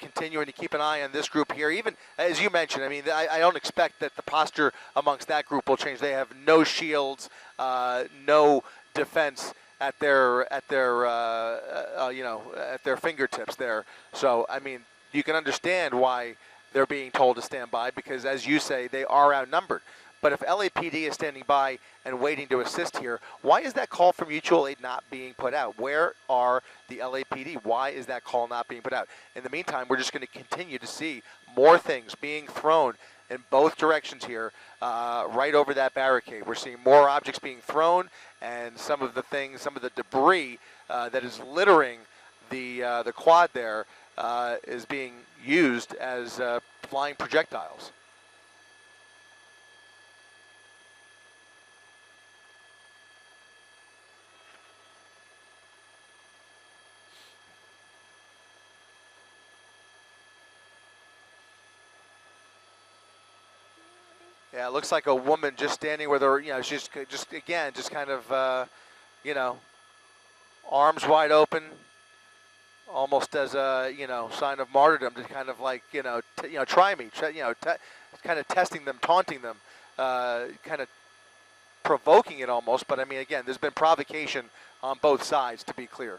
continuing to keep an eye on this group here. Even as you mentioned, I mean, I don't expect that the posture amongst that group will change. They have no shields, no defense at their at their fingertips there. So I mean, you can understand why they're being told to stand by, because as you say, they are outnumbered. But if LAPD is standing by and waiting to assist here, why is that call for mutual aid not being put out? Where are the LAPD? Why is that call not being put out? In the meantime, we're just going to continue to see more things being thrown in both directions here, right over that barricade. We're seeing more objects being thrown, and some of the debris that is littering the quad there is being used as flying projectiles. Yeah, it looks like a woman just standing with her, she's just kind of, arms wide open, almost as a, sign of martyrdom, to kind of like, try me, kind of testing them, taunting them, kind of provoking it almost. But I mean, again, there's been provocation on both sides, to be clear.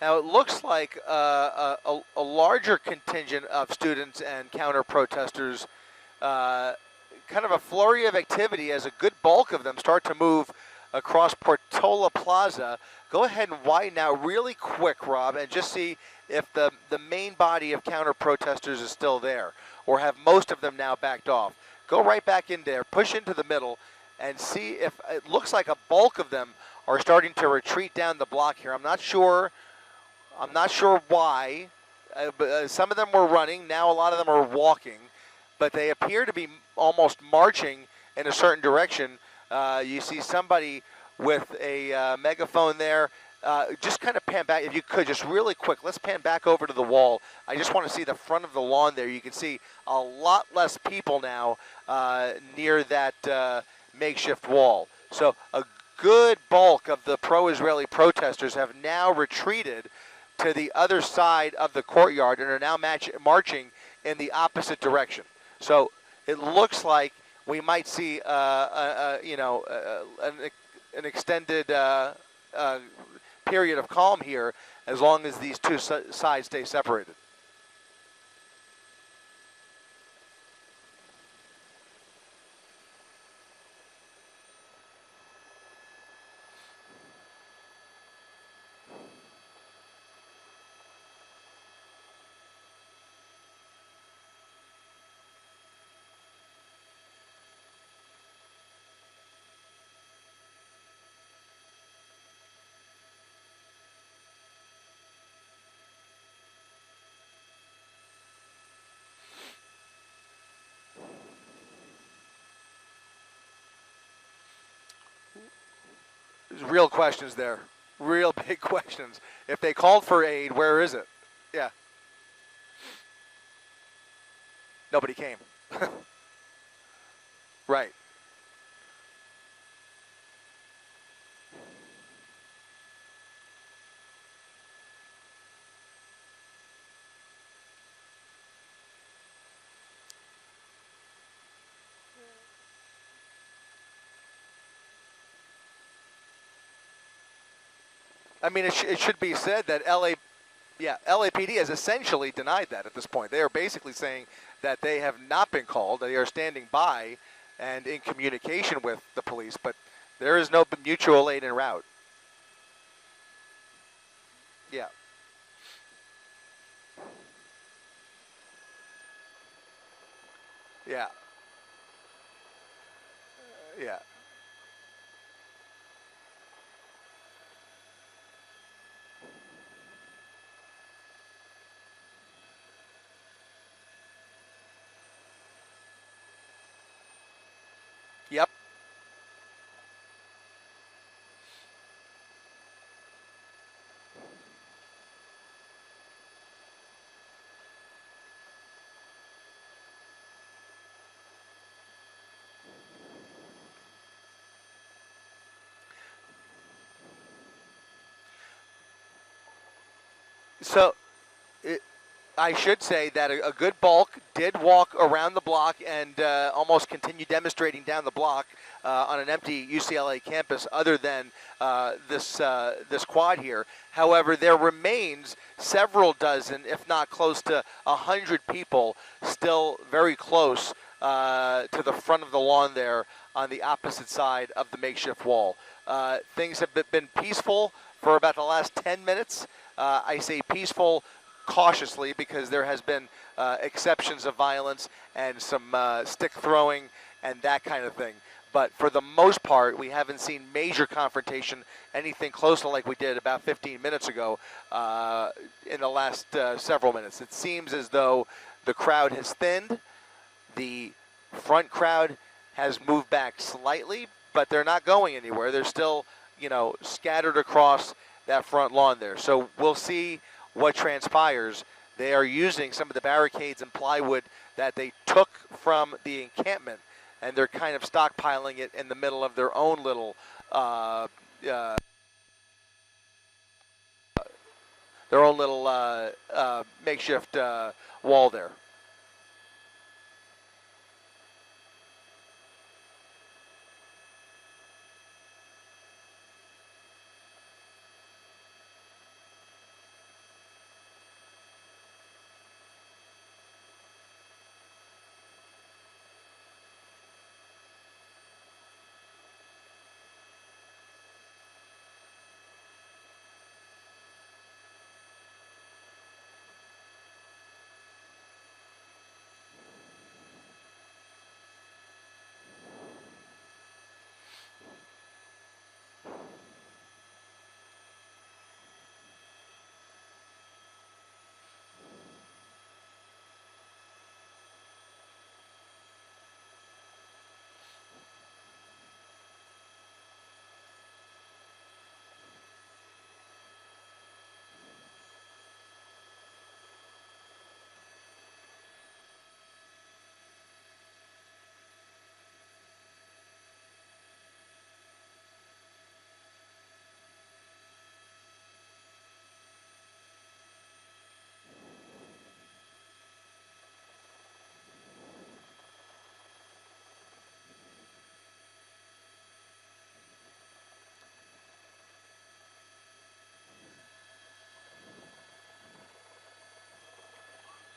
Now, it looks like a larger contingent of students and counter-protesters, kind of a flurry of activity as a good bulk of them start to move across Portola Plaza. Go ahead and widen out really quick, Rob, and just see if the main body of counter-protesters is still there, or have most of them now backed off. Go right back in there, push into the middle, and see if it looks like a bulk of them are starting to retreat down the block here. I'm not sure why. But some of them were running. Now a lot of them are walking. But they appear to be almost marching in a certain direction. You see somebody with a megaphone there. Just kind of pan back, if you could, just really quick. Let's pan back over to the wall. I just want to see the front of the lawn there. You can see a lot less people now near that makeshift wall. So a good bulk of the pro-Israeli protesters have now retreated to the other side of the courtyard and are now marching in the opposite direction. So it looks like we might see an extended period of calm here, as long as these two sides stay separated. There's real questions there. Real big questions. If they called for aid, where is it? Yeah. Nobody came. Right. I mean, it should be said that LAPD has essentially denied that at this point. They are basically saying that they have not been called, that they are standing by and in communication with the police, but there is no mutual aid en route. Yeah. Yeah. Yeah. Yep. So it, I should say that a good bulk did walk around the block and almost continue demonstrating down the block on an empty UCLA campus other than this quad here. However, there remains several dozen, if not close to 100 people still very close to the front of the lawn there on the opposite side of the makeshift wall. Things have been peaceful for about the last 10 minutes. I say peaceful cautiously because there has been exceptions of violence and some stick throwing and that kind of thing. But for the most part, we haven't seen major confrontation, anything close to like we did about 15 minutes ago in the last several minutes. It seems as though the crowd has thinned. The front crowd has moved back slightly, but they're not going anywhere. They're still, scattered across that front lawn there. So we'll see what transpires. They are using some of the barricades and plywood that they took from the encampment, and they're kind of stockpiling it in the middle of their own little makeshift wall there.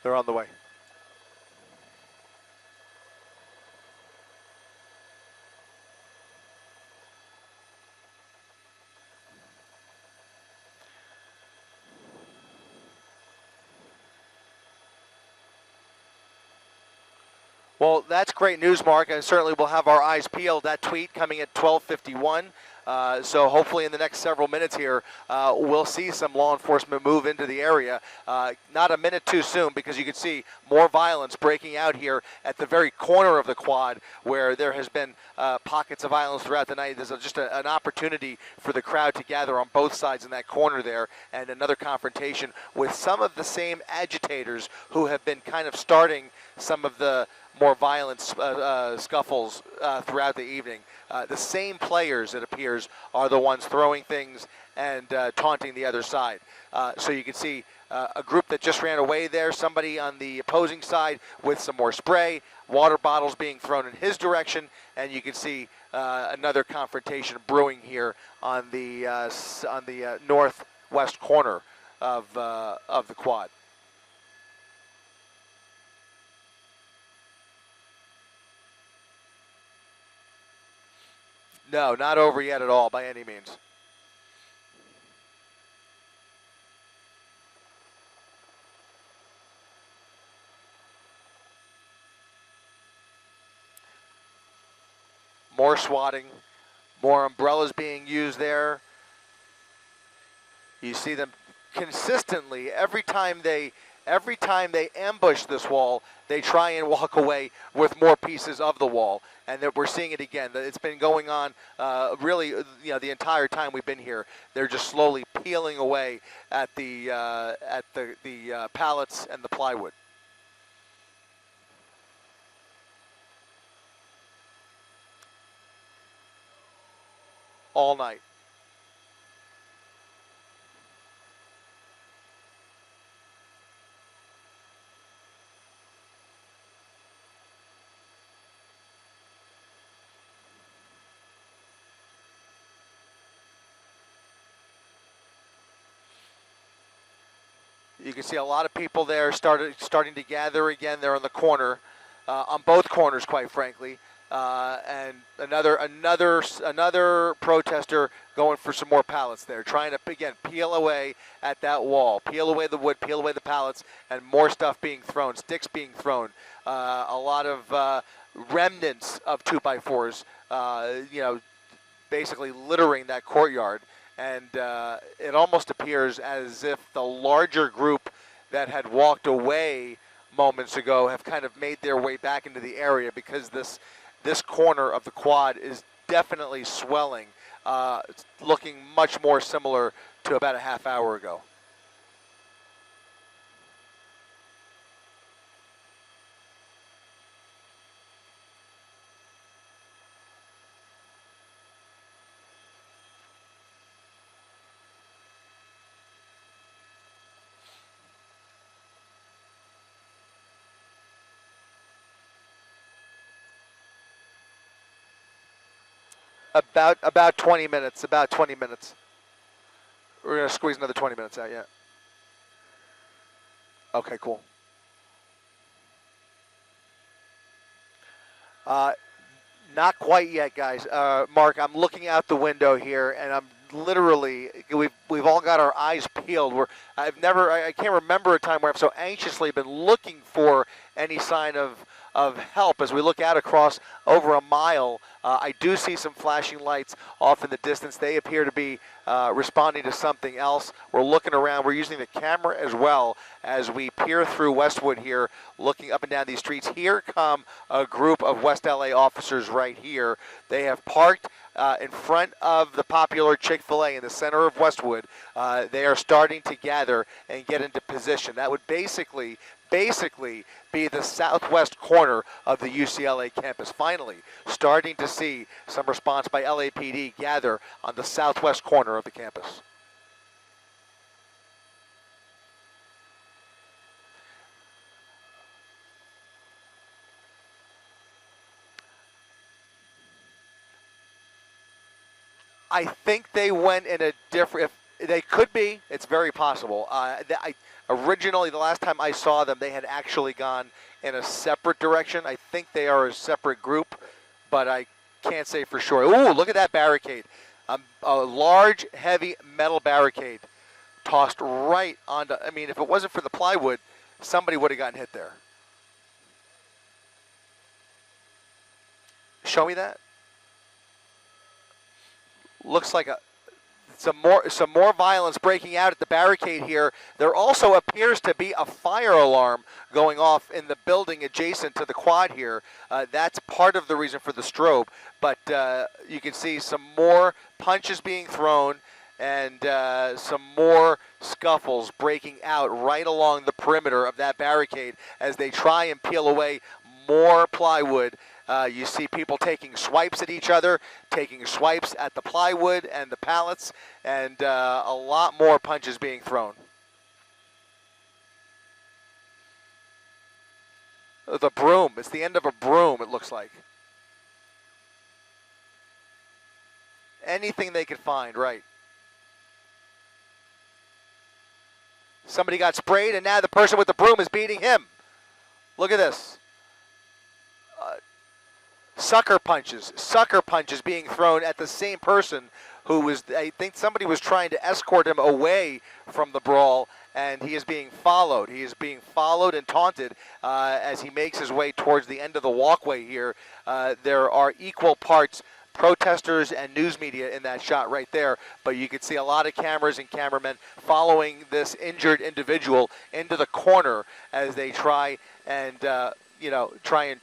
They're on the way. Well, that's great news, Mark, and certainly we'll have our eyes peeled. That tweet coming at 12:51. So hopefully in the next several minutes here, we'll see some law enforcement move into the area. Not a minute too soon, because you can see more violence breaking out here at the very corner of the quad, where there has been pockets of violence throughout the night. There's just an opportunity for the crowd to gather on both sides in that corner there, and another confrontation with some of the same agitators who have been kind of starting some of the more violent scuffles throughout the evening. The same players, it appears, are the ones throwing things and taunting the other side. So you can see a group that just ran away there, somebody on the opposing side with some more spray, water bottles being thrown in his direction, and you can see another confrontation brewing here on the northwest corner of the quad. No, not over yet at all by any means. More swatting, more umbrellas being used there. You see them consistently every time they ambush this wall, they try and walk away with more pieces of the wall, and that we're seeing it again. It's been going on really, the entire time we've been here. They're just slowly peeling away at the pallets and the plywood. All night. You can see a lot of people there starting to gather again. They're on the corner, on both corners, quite frankly. And another protester going for some more pallets there, trying to again peel away at that wall, peel away the wood, peel away the pallets, and more stuff being thrown, sticks being thrown, a lot of remnants of 2x4s, basically littering that courtyard. And it almost appears as if the larger group that had walked away moments ago have kind of made their way back into the area, because this corner of the quad is definitely swelling, looking much more similar to about a half hour ago. About 20 minutes. About 20 minutes. We're gonna squeeze another 20 minutes out. Yeah. Okay. Cool. Not quite yet, guys. Mark, I'm looking out the window here, and I'm literally we've all got our eyes peeled. I can't remember a time where I've so anxiously been looking for any sign of help as we look out across over a mile. I do see some flashing lights off in the distance. They appear to be responding to something else. We're looking around. We're using the camera as well as we peer through Westwood here, looking up and down these streets. Here come a group of West LA officers right here. They have parked in front of the popular Chick-fil-A in the center of Westwood. They are starting to gather and get into position. That would basically be the southwest corner of the UCLA campus. Finally, starting to see some response by LAPD gather on the southwest corner of the campus. I think they went in a different. They could be. It's very possible. Originally, the last time I saw them, they had actually gone in a separate direction. I think they are a separate group, but I can't say for sure. Ooh, look at that barricade. A large, heavy metal barricade tossed right onto. I mean, if it wasn't for the plywood, somebody would have gotten hit there. Show me that. Looks like some more violence breaking out at the barricade here. There also appears to be a fire alarm going off in the building adjacent to the quad here. That's part of the reason for the strobe. But you can see some more punches being thrown and some more scuffles breaking out right along the perimeter of that barricade as they try and peel away more plywood You see people taking swipes at each other, taking swipes at the plywood and the pallets, and a lot more punches being thrown. The broom. It's the end of a broom, it looks like. Anything they could find, right. Somebody got sprayed, and now the person with the broom is beating him. Look at this. Sucker punches being thrown at the same person who was, I think somebody was trying to escort him away from the brawl, and he is being followed. He is being followed and taunted as he makes his way towards the end of the walkway here. There are equal parts protesters and news media in that shot right there, but you can see a lot of cameras and cameramen following this injured individual into the corner as they try and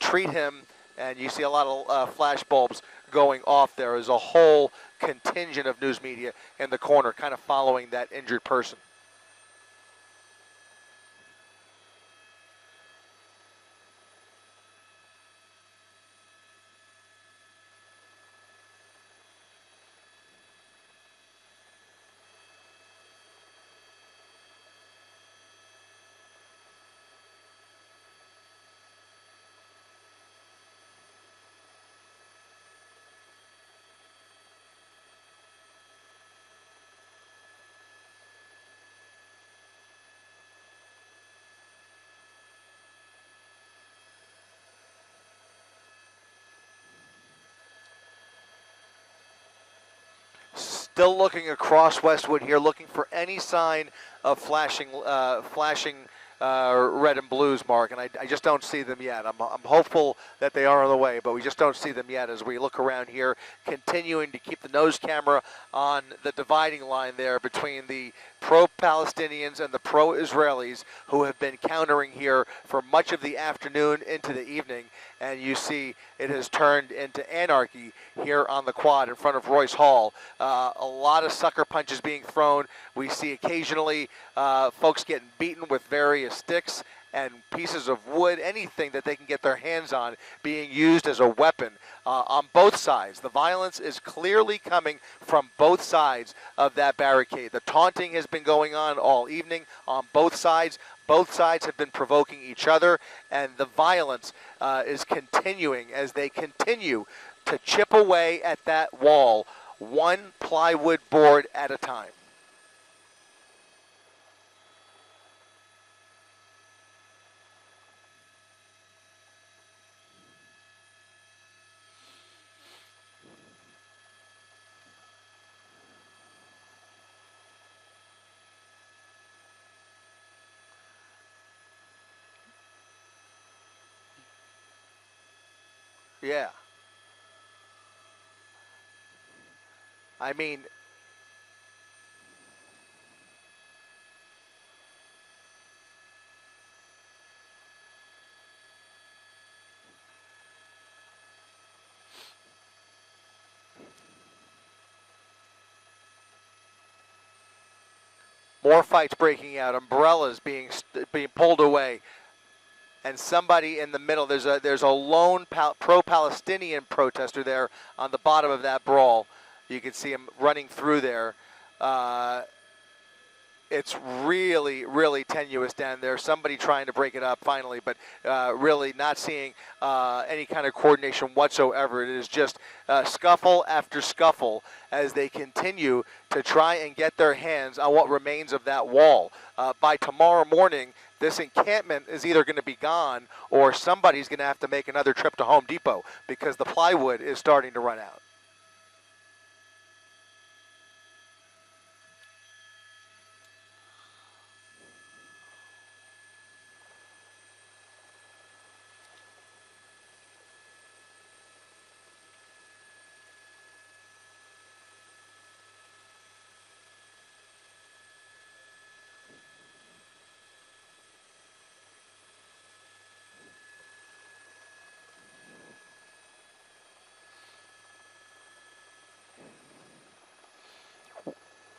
treat him. And you see a lot of flash bulbs going off there. There's a whole contingent of news media in the corner kind of following that injured person. Still looking across Westwood here, looking for any sign of flashing red and blues, Mark, and I just don't see them yet. I'm hopeful that they are on the way, but we just don't see them yet as we look around here, continuing to keep the nose camera on the dividing line there between the pro-Palestinians and the pro-Israelis who have been countering here for much of the afternoon into the evening. And you see it has turned into anarchy here on the quad in front of Royce Hall. A lot of sucker punches being thrown. We see occasionally folks getting beaten with various sticks and pieces of wood, anything that they can get their hands on being used as a weapon on both sides. The violence is clearly coming from both sides of that barricade. The taunting has been going on all evening on both sides. Both sides have been provoking each other, and the violence is continuing as they continue to chip away at that wall, one plywood board at a time. Yeah. I mean, more fights breaking out, umbrellas being pulled away, and somebody in the middle. There's a lone pro-Palestinian protester there on the bottom of that brawl. You can see him running through there. It's really, really tenuous down there. Somebody trying to break it up finally, but really not seeing any kind of coordination whatsoever. It is just scuffle after scuffle as they continue to try and get their hands on what remains of that wall. By tomorrow morning, this encampment is either going to be gone or somebody's going to have to make another trip to Home Depot because the plywood is starting to run out.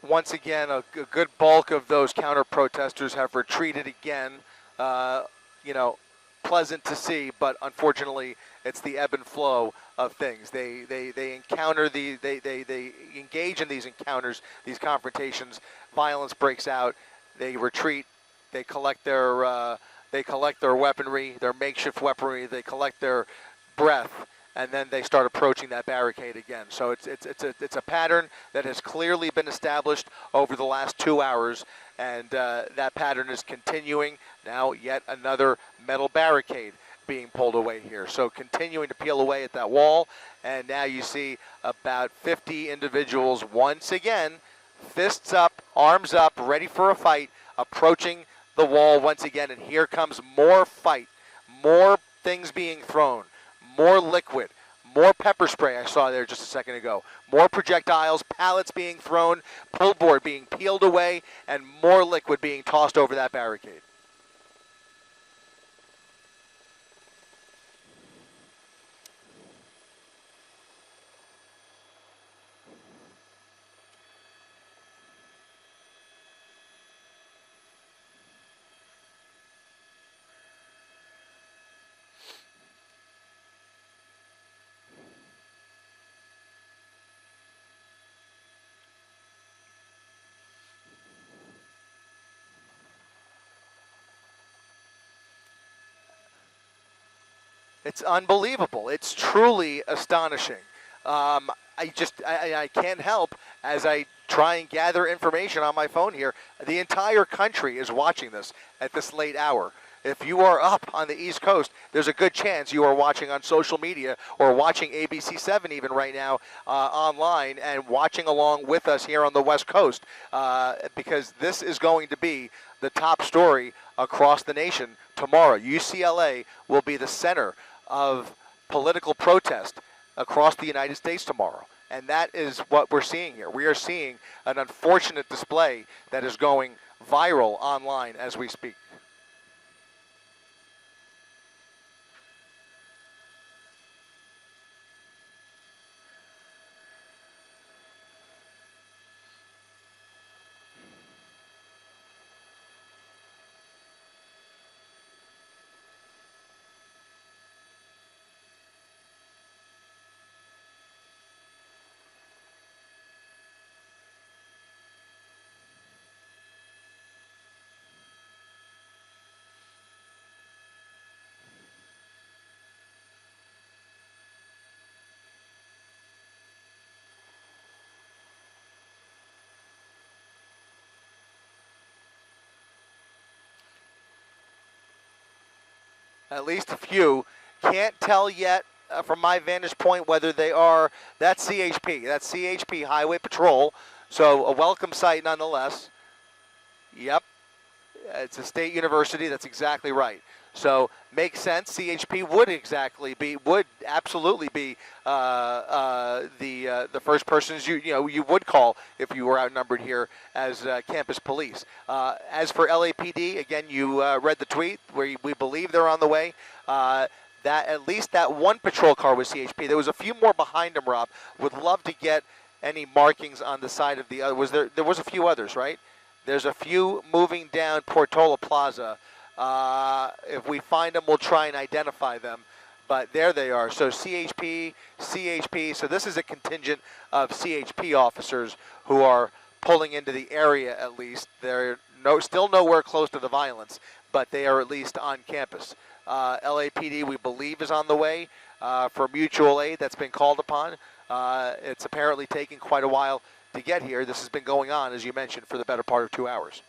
Once again, a good bulk of those counter-protesters have retreated again. Pleasant to see, but unfortunately, It's the ebb and flow of things. They encounter they engage in these encounters, these confrontations. Violence breaks out. They retreat. They collect their weaponry, their makeshift weaponry. They collect their breath, and then they start approaching that barricade again. So it's a pattern that has clearly been established over the last 2 hours, and that pattern is continuing. Now yet another metal barricade being pulled away here. So continuing to peel away at that wall, and now you see about 50 individuals once again, fists up, arms up, ready for a fight, approaching the wall once again, and here comes more fight, more things being thrown, more liquid, more pepper spray I saw there just a second ago, more projectiles, pallets being thrown, pullboard being peeled away, and more liquid being tossed over that barricade. It's unbelievable. It's truly astonishing. I can't help as I try and gather information on my phone here. The entire country is watching this at this late hour. If you are up on the East Coast, there's a good chance you are watching on social media or watching ABC7 even right now online and watching along with us here on the West Coast because this is going to be the top story across the nation tomorrow. UCLA will be the center of political protest across the United States tomorrow. And that is what we're seeing here. We are seeing an unfortunate display that is going viral online as we speak. At least a few. Can't tell yet from my vantage point whether they are, that's CHP. That's CHP Highway Patrol. So a welcome sight nonetheless. Yep. It's a state university. That's exactly right. So makes sense. CHP would absolutely be the first persons you would call if you were outnumbered here as campus police. As for LAPD, again, you read the tweet where we believe they're on the way. That at least that one patrol car was CHP. There was a few more behind them, Rob. Would love to get any markings on the side of the other. There was a few others, right? There's a few moving down Portola Plaza. If we find them, we'll try and identify them. But there they are. So CHP. So this is a contingent of CHP officers who are pulling into the area at least. They're still nowhere close to the violence, but they are at least on campus. LAPD, we believe, is on the way for mutual aid that's been called upon. It's apparently taking quite a while to get here. This has been going on, as you mentioned, for the better part of 2 hours.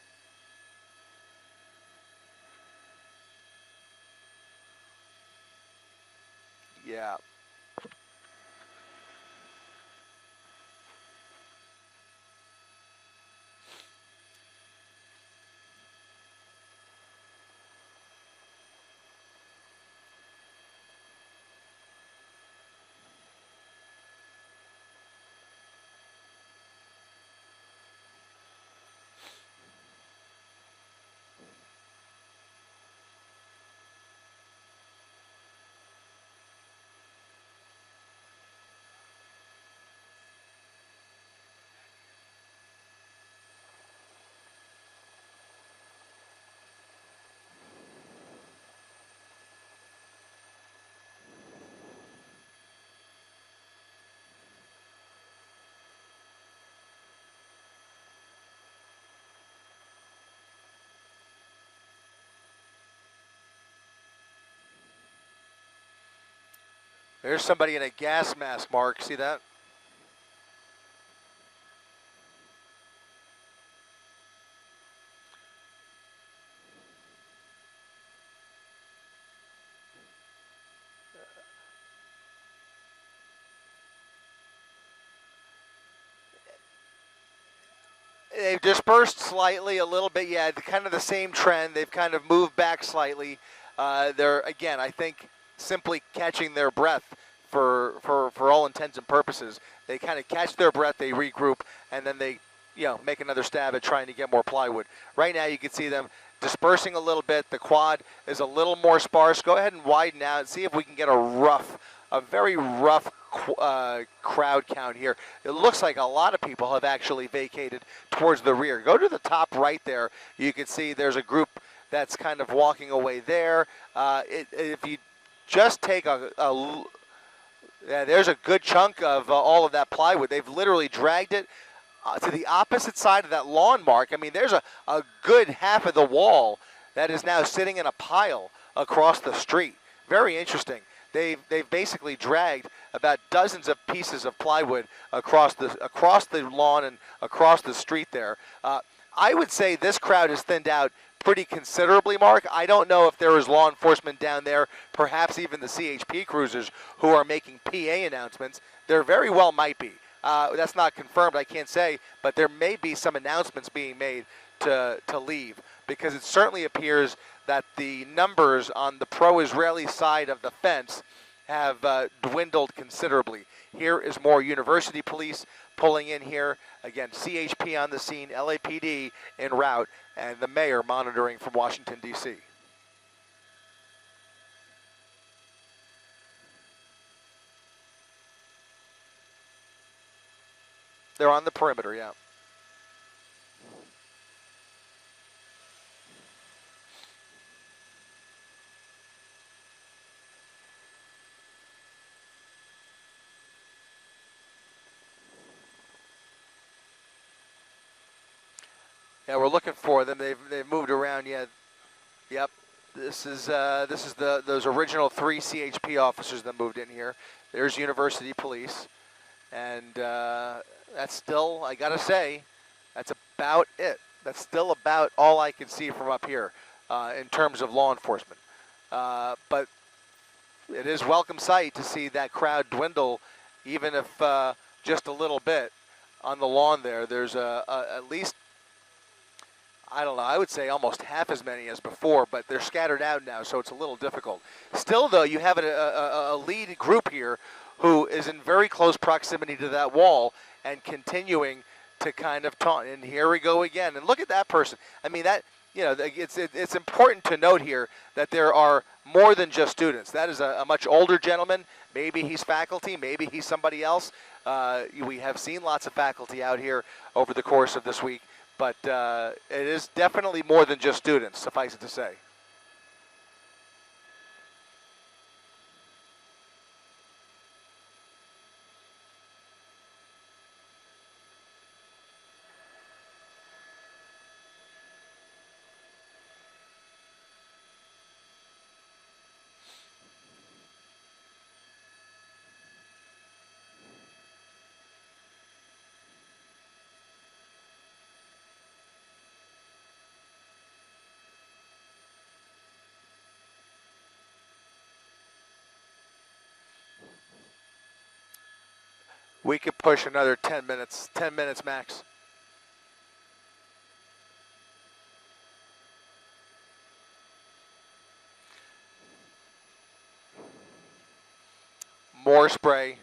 Yeah. There's somebody in a gas mask, Mark. See that? They've dispersed slightly a little bit. Yeah, kind of the same trend. They've kind of moved back slightly. They're, again, I think, simply catching their breath for all intents and purposes. They kind of catch their breath, they regroup, and then they make another stab at trying to get more plywood. Right now you can see them dispersing a little bit. The quad is a little more sparse. Go ahead and widen out and see if we can get a very rough crowd count here. It looks like a lot of people have actually vacated towards the rear. Go to the top right there. You can see there's a group that's kind of walking away there. If you just take there's a good chunk of all of that plywood. They've literally dragged it to the opposite side of that lawn, Mark. I mean, there's a good half of the wall that is now sitting in a pile across the street. Very interesting. They've basically dragged about dozens of pieces of plywood across the lawn and across the street there. I would say this crowd is thinned out pretty considerably, Mark. I don't know if there is law enforcement down there, perhaps even the CHP cruisers who are making PA announcements. There very well might be. That's not confirmed, I can't say, but there may be some announcements being made to leave, because it certainly appears that the numbers on the pro-Israeli side of the fence have dwindled considerably. Here is more university police pulling in here. Again, CHP on the scene, LAPD en route, and the mayor monitoring from Washington, D.C. They're on the perimeter, yeah. Yeah, we're looking for them. They've moved around. Yeah, yep. This is those original 3 CHP officers that moved in here. There's University Police, and that's still, I gotta say, that's about it. That's still about all I can see from up here in terms of law enforcement. But it is welcome sight to see that crowd dwindle, even if just a little bit on the lawn there. There's at least, I don't know, I would say almost half as many as before, but they're scattered out now, so it's a little difficult. Still, though, you have a lead group here who is in very close proximity to that wall and continuing to kind of taunt. And here we go again. And look at that person. I mean, that, it's important to note here that there are more than just students. That is a much older gentleman. Maybe he's faculty. Maybe he's somebody else. We have seen lots of faculty out here over the course of this week. But it is definitely more than just students, suffice it to say. We could push another 10 minutes max. More spray.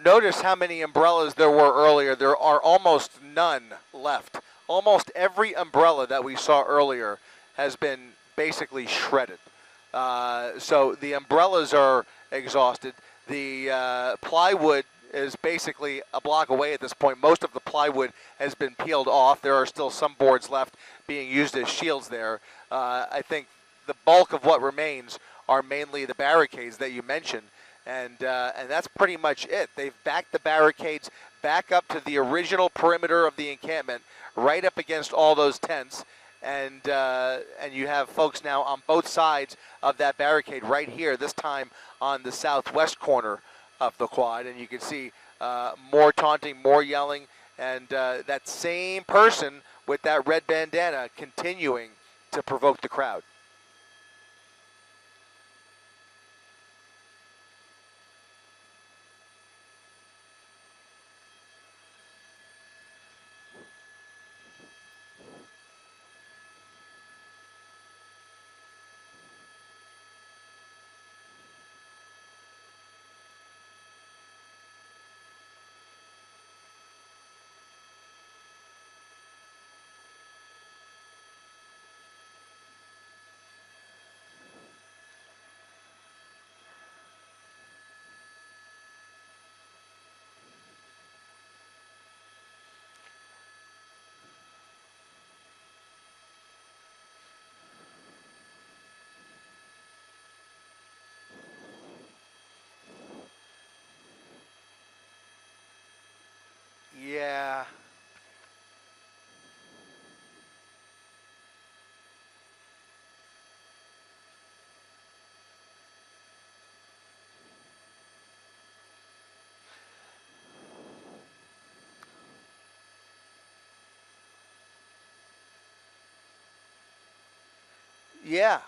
Notice how many umbrellas there were earlier. There are almost none left. Almost every umbrella that we saw earlier has been basically shredded. So the umbrellas are exhausted. The plywood is basically a block away at this point. Most of the plywood has been peeled off. There are still some boards left being used as shields there. I think the bulk of what remains are mainly the barricades that you mentioned, and that's pretty much it. They've backed the barricades back up to the original perimeter of the encampment, right up against all those tents, and you have folks now on both sides of that barricade right here, this time on the southwest corner of the quad, and you can see more taunting, more yelling, and that same person with that red bandana continuing to provoke the crowd. Yeah. Yeah.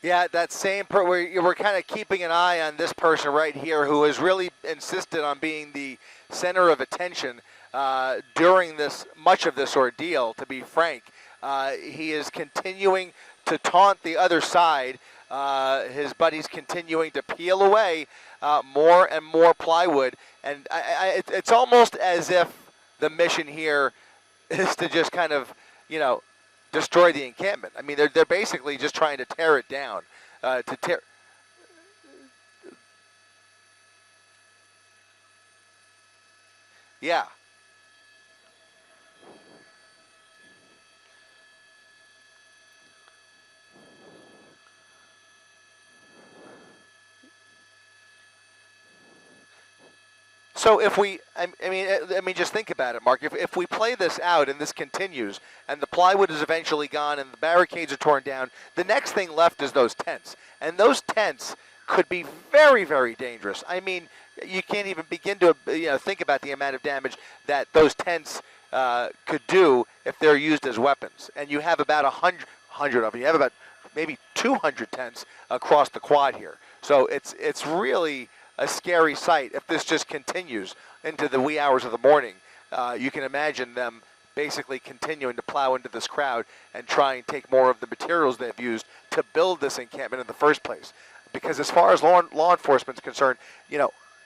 Yeah, that same we're kind of keeping an eye on this person right here who has really insisted on being the center of attention during much of this ordeal. To be frank, he is continuing to taunt the other side. His buddies continuing to peel away more and more plywood, and it's almost as if the mission here is to just kind of, you know, destroy the encampment. I mean, they're basically just trying to tear it down. To tear. Yeah. So if I mean, just think about it, Mark. If we play this out and this continues, and the plywood is eventually gone, and the barricades are torn down, the next thing left is those tents, and those tents could be very, very dangerous. I mean, you can't even begin to think about the amount of damage that those tents could do if they're used as weapons. And you have about 100 of them. You have about maybe 200 tents across the quad here. So it's really a scary sight if this just continues into the wee hours of the morning. You can imagine them basically continuing to plow into this crowd and try and take more of the materials they've used to build this encampment in the first place. Because as far as law enforcement is concerned,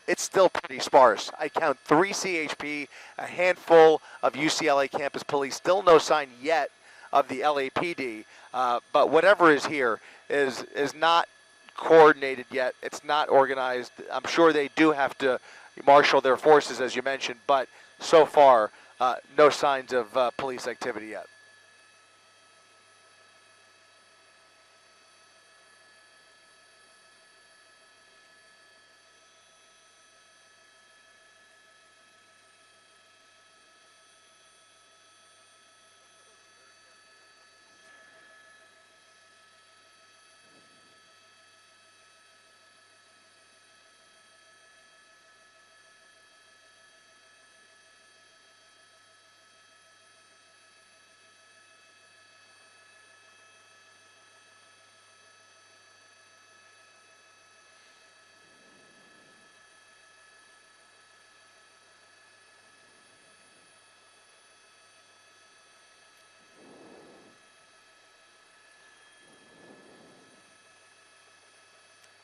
it's still pretty sparse. I count 3 CHP, a handful of UCLA campus police, still no sign yet of the LAPD. But whatever is here is not coordinated yet. It's not organized. I'm sure they do have to marshal their forces, as you mentioned, but so far no signs of police activity yet.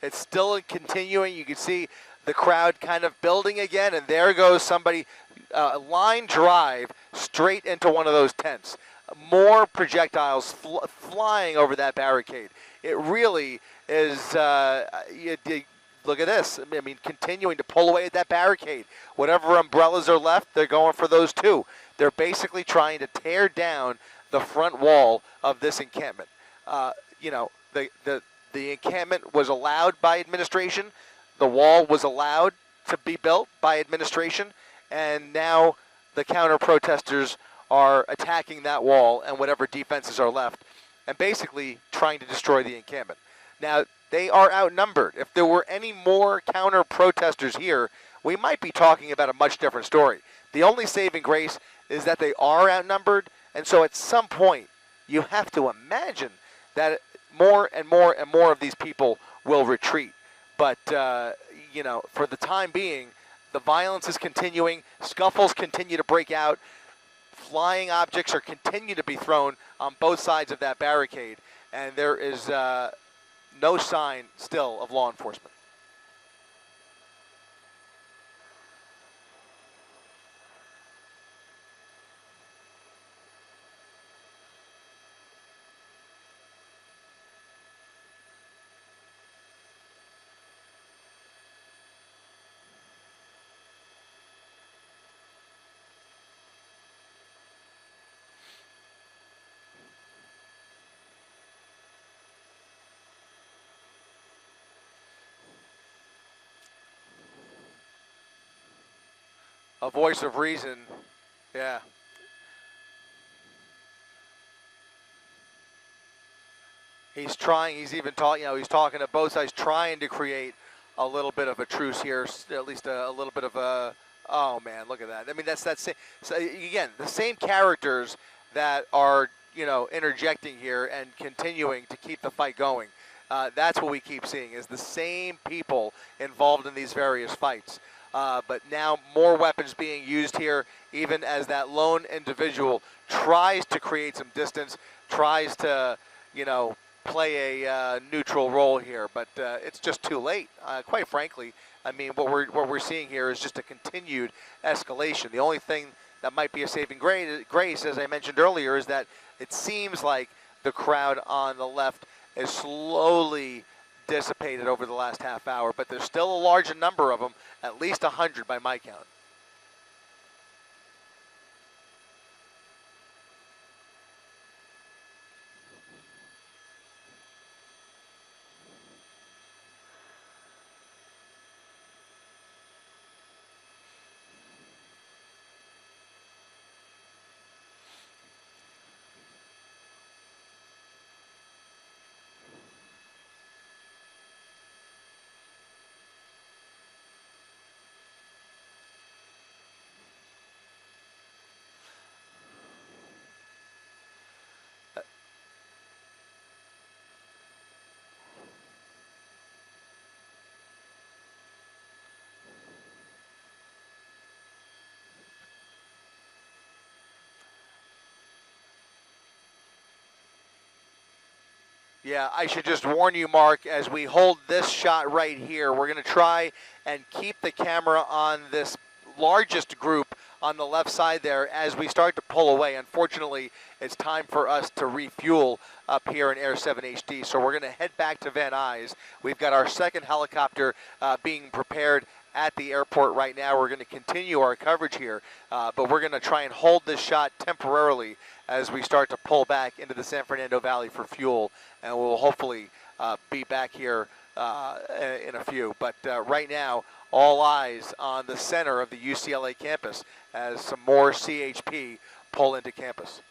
It's still continuing. You can see the crowd kind of building again, and there goes somebody, line drive straight into one of those tents. More projectiles flying over that barricade. It really is, look at this. I mean, continuing to pull away at that barricade. Whatever umbrellas are left, they're going for those too. They're basically trying to tear down the front wall of this encampment. You know, the encampment was allowed by administration. The wall was allowed to be built by administration. And now the counter-protesters are attacking that wall and whatever defenses are left and basically trying to destroy the encampment. Now, they are outnumbered. If there were any more counter-protesters here, we might be talking about a much different story. The only saving grace is that they are outnumbered, and so at some point, you have to imagine that more and more and more of these people will retreat. But, you know, for the time being, the violence is continuing. Scuffles continue to break out. Flying objects are continue to be thrown on both sides of that barricade. And there is no sign still of law enforcement. A voice of reason, yeah. He's trying, he's even talking, you know, he's talking to both sides, trying to create a little bit of a truce here, at least a little bit of a, oh man, look at that. I mean, that's that same, so again, the same characters that are, you know, interjecting here and continuing to keep the fight going. That's what we keep seeing, is the same people involved in these various fights. But now more weapons being used here, even as that lone individual tries to create some distance, tries to, you know, play a neutral role here. But it's just too late, quite frankly. I mean, what we're seeing here is just a continued escalation. The only thing that might be a saving grace, as I mentioned earlier, is that it seems like the crowd on the left is slowly dissipated over the last half hour, but there's still a large number of them, at least 100 by my count. Yeah, I should just warn you, Mark, as we hold this shot right here, we're going to try and keep the camera on this largest group on the left side there as we start to pull away. Unfortunately, it's time for us to refuel up here in Air 7 HD. So we're going to head back to Van Nuys. We've got our second helicopter being prepared at the airport right now. We're going to continue our coverage here, but we're going to try and hold this shot temporarily as we start to pull back into the San Fernando Valley for fuel, and we'll hopefully be back here in a few. But right now, all eyes on the center of the UCLA campus as some more CHP pull into campus.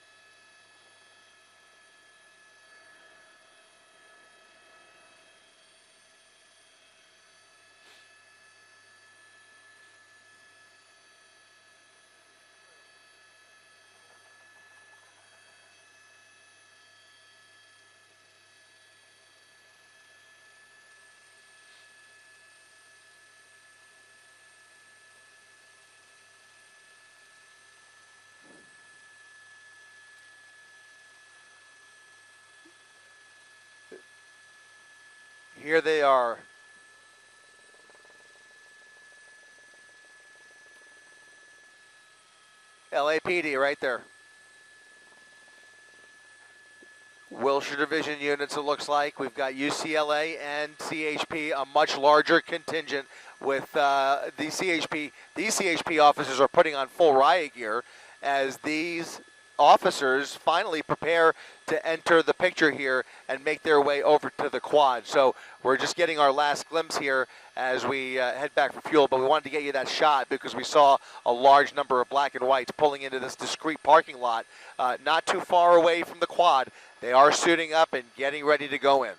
Here they are. LAPD right there. Wilshire Division units, it looks like. We've got UCLA and CHP, a much larger contingent with the CHP. These CHP officers are putting on full riot gear as these officers finally prepare to enter the picture here and make their way over to the quad. So we're just getting our last glimpse here as we head back for fuel, but we wanted to get you that shot because we saw a large number of black and whites pulling into this discrete parking lot not too far away from the quad. They are suiting up and getting ready to go in.